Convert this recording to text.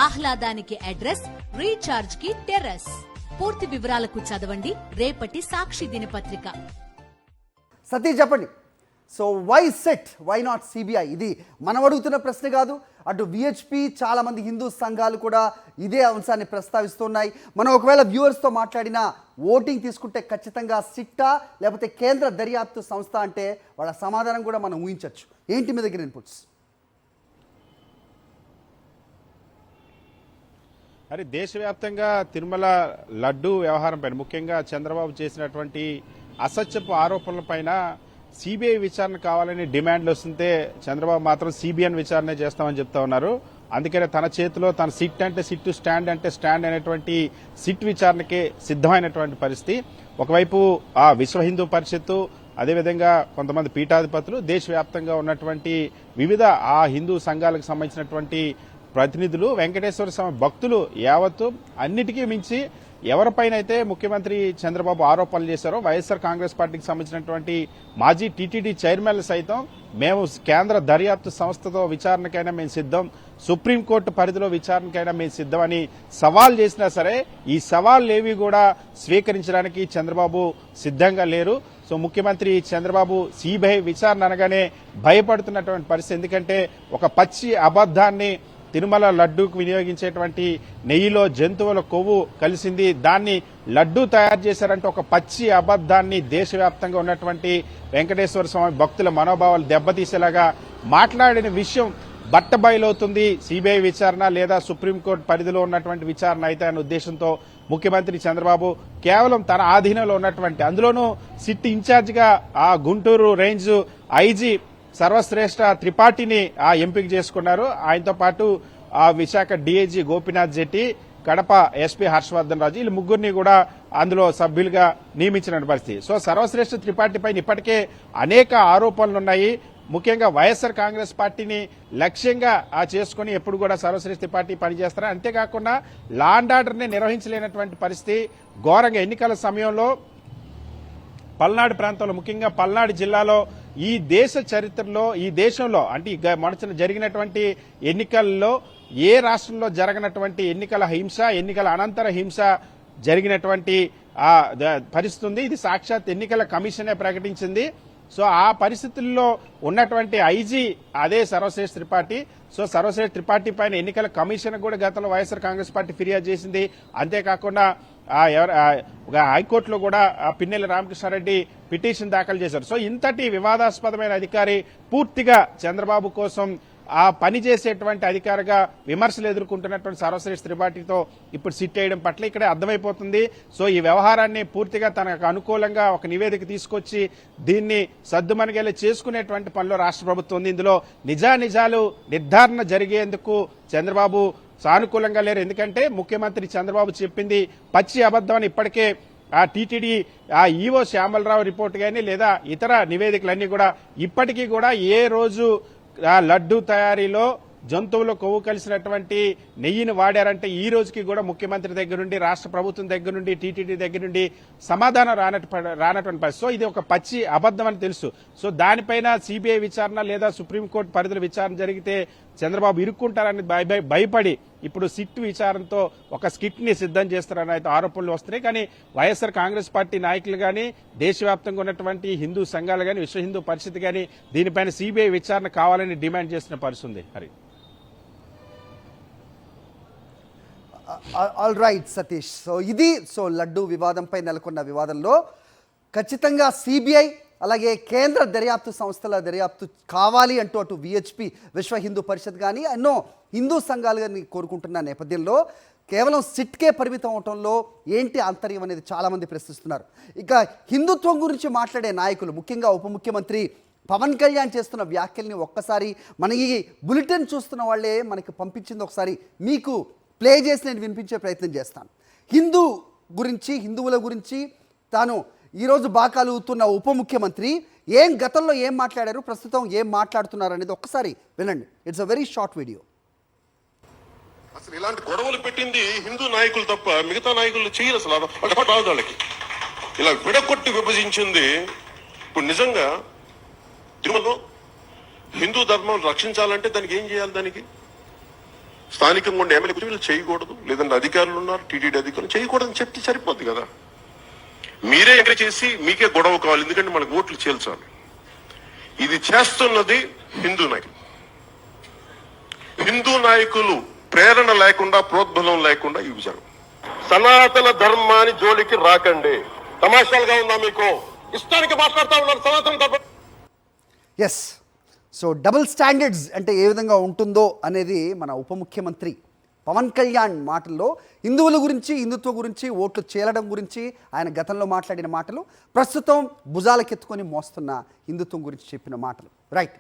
ఆహ్లాదానికి address, recharge కి terrace. పూర్తి వివరాలకు చదవండి రేపటి సాక్షి దినపత్రిక. సతీ చెప్పండి. So why set, why not CBI? ఇది మనం అడుగుతున్న ప్రశ్న కాదు. అటు విహెచ్పి, చాలామంది హిందూ సంఘాలు కూడా ఇదే అంశాన్ని ప్రస్తావిస్తున్నాయి. మనం ఒకవేళ వ్యూవర్స్తో మాట్లాడినా ఓటింగ్ తీసుకుంటే ఖచ్చితంగా సిట్టా లేకపోతే కేంద్ర దర్యాప్తు సంస్థ అంటే వాళ్ళ సమాధానం కూడా మనం ఊహించవచ్చు. ఏంటి మీ దగ్గర ఇన్పుట్స్? మరి దేశవ్యాప్తంగా తిరుమల లడ్డు వ్యవహారం పైన, ముఖ్యంగా చంద్రబాబు చేసినటువంటి అసత్యపు ఆరోపణలపైన సిబిఐ విచారణ కావాలని డిమాండ్లు వస్తుంటే చంద్రబాబు మాత్రం సిబిఐ విచారణ చేస్తామని చెప్తా ఉన్నారు. అందుకనే తన చేతిలో తన సిట్ అంటే సిట్, స్టాండ్ అంటే స్టాండ్ అనేటువంటి సిట్ విచారణకి సిద్ధమైనటువంటి పరిస్థితి. ఒకవైపు ఆ విశ్వ హిందూ పరిషత్తు, అదేవిధంగా కొంతమంది పీఠాధిపతులు, దేశవ్యాప్తంగా ఉన్నటువంటి వివిధ ఆ హిందూ సంఘాలకు సంబంధించినటువంటి ప్రతినిధులు, వెంకటేశ్వర స్వామి భక్తులు యావత్తు అన్నిటికీ మించి ఎవరిపైన అయితే ముఖ్యమంత్రి చంద్రబాబు ఆరోపణలు చేశారో వైఎస్ఆర్ కాంగ్రెస్ పార్టీకి సంబంధించినటువంటి మాజీ టీటీడీ చైర్మన్లు సైతం మేము కేంద్ర దర్యాప్తు సంస్థతో విచారణకైనా మేము సిద్ధం, సుప్రీంకోర్టు పరిధిలో విచారణకైనా మేము సిద్ధమని సవాల్ చేసినా సరే ఈ సవాళ్లేవి కూడా స్వీకరించడానికి చంద్రబాబు సిద్ధంగా లేరు. సో ముఖ్యమంత్రి చంద్రబాబు సిబిఐ విచారణ అనగానే భయపడుతున్నటువంటి పరిస్థితి. ఎందుకంటే ఒక పచ్చి అబద్దాన్ని, తిరుమల లడ్డూకు వినియోగించేటువంటి నెయ్యిలో జంతువుల కొవ్వు కలిసింది, దాన్ని లడ్డూ తయారు చేశారంటే ఒక పచ్చి అబద్దాన్ని దేశవ్యాప్తంగా ఉన్నటువంటి వెంకటేశ్వర స్వామి భక్తుల మనోభావాలు దెబ్బతీసేలాగా మాట్లాడిన విషయం బట్టబయలవుతుంది. సిబిఐ విచారణ లేదా సుప్రీంకోర్టు పరిధిలో ఉన్నటువంటి విచారణ అయితే అనే ఉద్దేశంతో ముఖ్యమంత్రి చంద్రబాబు కేవలం తన ఆధీనంలో ఉన్నటువంటి, అందులోనూ సిట్ ఇన్ఛార్జ్ గా ఆ గుంటూరు రేంజ్ ఐజీ సర్వశ్రేష్ఠ త్రిపాఠిని ఎంపిక చేసుకున్నారు. ఆయనతో పాటు ఆ విశాఖ డీఐజీ గోపీనాథ్ జెట్టి, కడప ఎస్పీ హర్షవర్ధన్ రాజు, వీళ్ళు ముగ్గురిని కూడా అందులో సభ్యులుగా నియమించిన పరిస్థితి. సో సర్వశ్రేష్ఠ త్రిపాఠి పైన ఇప్పటికే అనేక ఆరోపణలున్నాయి. ముఖ్యంగా వైఎస్ఆర్ కాంగ్రెస్ పార్టీని లక్ష్యంగా చేసుకుని ఎప్పుడు కూడా సర్వశ్రేష్ఠ పార్టీ పనిచేస్తారు. అంతేకాకుండా లా అండ్ ఆర్డర్ ని నిర్వహించలేనటువంటి పరిస్థితి. ఘోరంగా ఎన్నికల సమయంలో పల్నాడు ప్రాంతంలో, ముఖ్యంగా పల్నాడు జిల్లాలో ఈ దేశ చరిత్రలో, ఈ దేశంలో అంటే మొన్న జరిగినటువంటి ఎన్నికల్లో ఏ రాష్ట్రంలో జరగనటువంటి ఎన్నికల హింస, ఎన్నికల అనంతర హింస జరిగినటువంటి పరిస్థితి ఉంది. ఇది సాక్షాత్ ఎన్నికల కమిషనే ప్రకటించింది. సో ఆ పరిస్థితుల్లో ఉన్నటువంటి ఐజీ అదే సర్వశ్రేష్ఠ త్రిపాఠి. సో సర్వశ్రేష్ఠ త్రిపాఠి పైన ఎన్నికల కమిషన్ కూడా గతంలో వైఎస్ఆర్ కాంగ్రెస్ పార్టీ ఫిర్యాదు చేసింది. అంతేకాకుండా హైకోర్టులో కూడా పిన్నెల్లి రామకృష్ణారెడ్డి పిటిషన్ దాఖలు చేశారు. సో ఇంతటి వివాదాస్పదమైన అధికారి పూర్తిగా చంద్రబాబు కోసం ఆ పని చేసేటువంటి అధికారిగా విమర్శలు ఎదుర్కొంటున్నటువంటి సర్వశ్రేష్ఠ త్రిపాఠితో ఇప్పుడు సిట్ వేయడం పట్ల ఇక్కడే అర్థమైపోతుంది. సో ఈ వ్యవహారాన్ని పూర్తిగా తనకు అనుకూలంగా ఒక నివేదిక తీసుకొచ్చి దీన్ని సద్దుమణిగేలా చేసుకునేటువంటి పనిలో రాష్ట్ర ప్రభుత్వం ఉంది. ఇందులో నిజానిజాలు నిర్ధారణ జరిగేందుకు చంద్రబాబు సానుకూలంగా లేరు. ఎందుకంటే ముఖ్యమంత్రి చంద్రబాబు చెప్పింది పచ్చి అబద్దం అని ఇప్పటికే ఆ టీటీడీ ఈవో శ్యామలరావు రిపోర్ట్ కానీ లేదా ఇతర నివేదికలన్నీ కూడా ఇప్పటికీ కూడా ఏ రోజు లడ్డూ తయారీలో జంతువుల కొవ్వు కలిసినటువంటి నెయ్యిని వాడారంటే ఈ రోజుకి కూడా ముఖ్యమంత్రి దగ్గర నుండి, రాష్ట్ర ప్రభుత్వం దగ్గర నుండి, టీటీడీ దగ్గర నుండి సమాధానం రానటువంటి పరిస్థితి. సో ఇది ఒక పచ్చి అబద్దం అని తెలుసు. సో దానిపైన సిబిఐ విచారణ లేదా సుప్రీంకోర్టు పరిధిలో విచారణ జరిగితే చంద్రబాబు ఇరుక్కుంటారని భయపడి ఇప్పుడు సిట్ విచారణతో ఒక స్కిట్ ని సిద్ధం చేస్తారని అయితే ఆరోపణలు వస్తున్నాయి. కానీ వైఎస్ఆర్ కాంగ్రెస్ పార్టీ నాయకులు కానీ, దేశవ్యాప్తంగా ఉన్నటువంటి హిందూ సంఘాలు కానీ, విశ్వ హిందూ పరిషత్ కానీ దీనిపైన సిబిఐ విచారణ కావాలని డిమాండ్ చేస్తున్న పరిస్థితి. Hari all right Satish. So laddu వివాదంపై నెలకొన్న వివాదంలో ఖచ్చితంగా సిబిఐ అలాగే కేంద్ర దర్యాప్తు సంస్థల దర్యాప్తు కావాలి అంటూ అటు విహెచ్పి, విశ్వ హిందూ పరిషత్ కానీ ఎన్నో హిందూ సంఘాలు కానీ కోరుకుంటున్న నేపథ్యంలో కేవలం సిట్కే పరిమితం అవటంలో ఏంటి ఆంతర్యం అనేది చాలామంది ప్రశ్నిస్తున్నారు. ఇక హిందుత్వం గురించి మాట్లాడే నాయకులు, ముఖ్యంగా ఉప ముఖ్యమంత్రి పవన్ కళ్యాణ్ చేస్తున్న వ్యాఖ్యల్ని ఒక్కసారి మన ఈ బులెటిన్ చూస్తున్న వాళ్ళే మనకి పంపించింది ఒకసారి మీకు ప్లే చేసి నేను వినిపించే ప్రయత్నం చేస్తాను. హిందువుల గురించి తాను ఈరోజు బాకాలుతున్న ఉప ముఖ్యమంత్రి గతంలో ఏం మాట్లాడారు, ప్రస్తుతం ఏం మాట్లాడుతున్నారు అనేది ఒక్కసారి వినండి. It's a very short video. అసలు ఇలాంటి గొడవలు పెట్టింది హిందూ నాయకులు తప్ప మిగతా నాయకులు చేయరు. అసలు వాళ్ళకి ఇలా విడగొట్టి విభజించింది. ఇప్పుడు నిజంగా తిరుమలలో హిందూ ధర్మం రక్షించాలంటే దానికి ఏం చేయాలి? దానికి స్థానికంగా ఉండే ఎమ్మెల్యే వీళ్ళు చేయకూడదు, లేదంటే అధికారులు ఉన్నారు, టీటీడీ అధికారులు చేయకూడదని చెప్తే సరిపోద్ది కదా. మీరే ఎంకరేజ్ చేసి మీకే గొడవ కావాలి, ఎందుకంటే మనకు ఓట్లు చేల్చాలి. ఇది చేస్తున్నది హిందూ నాయకులు. హిందూ నాయకులు ప్రేరణ లేకుండా, ప్రోద్బలం లేకుండా ఈ విచారం. సనాతన ధర్మాన్ని జోలికి రాకండి. తమాషాలుగా ఉందా మీకు? ఇష్టానికి మాట్లాడుతూ ఉన్నారు సనాతన ధర్మం. ఎస్, సో డబుల్ స్టాండర్డ్స్ అంటే ఏ విధంగా ఉంటుందో అనేది మన ఉప ముఖ్యమంత్రి పవన్ కళ్యాణ్ మాటల్లో హిందువుల గురించి, హిందుత్వ గురించి, ఓట్లు చేలడం గురించి ఆయన గతంలో మాట్లాడిన మాటలు, ప్రస్తుతం భుజాలకెత్తుకొని మోస్తున్న హిందుత్వం గురించి చెప్పిన మాటలు. రైట్.